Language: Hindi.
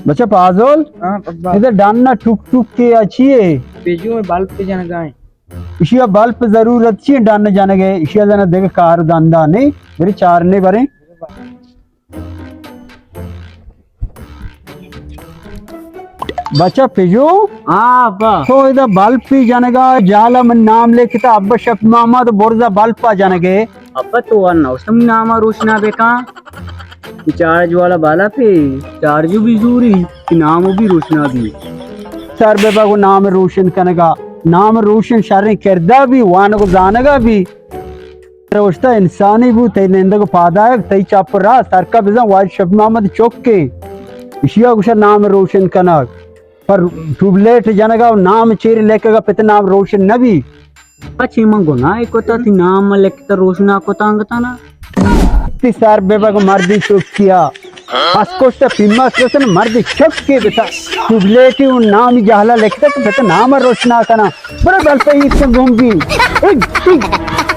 बच्चा पाजोल हाँ पब्बा इधर डालना टुक टुक के अच्छी है पेजू में बल्ब पे जाना गाय इशिया बल्ब जरूरत छी डालने जाने गए इशिया जना देख कार दांदा नहीं मेरे चार नहीं भरे बच्चा पिजो हाँ अब्बा तो इधर बल्ब पी जाने का जाला मन नाम लेके था अब्बा शफ मामा तो बोरजा बल्ब पा जाने के अब्बा तो वरना उसम नामा रोशना बेका चार्ज वाला बाला पे चार्ज भी जरूरी कि नाम भी रोशना भी सर बेबा को नाम रोशन करने का नाम रोशन शर्री करदा भी वान को जाने का भी रोशता इंसानी भी ते निंदा को पादा है तई चाप रहा सर का बिजा वाज शफ मामा चौक के इशिया कुछ नाम रोशन करना पर ट्यूबलेट जाने का नाम चेरी लेके का पिता नाम रोशन नबी अच्छी मंगो ना एक होता थी नाम लेके रोशना को तांगता ना ती सर बेबा को मर्दी चुप किया अस्कोस्टा फिल्मा स्टेशन मर्दी चुप के बेटा ट्यूबलेट नाम जहला लेके तो बेटा नाम रोशना करना बड़े बल पे इससे घूम गई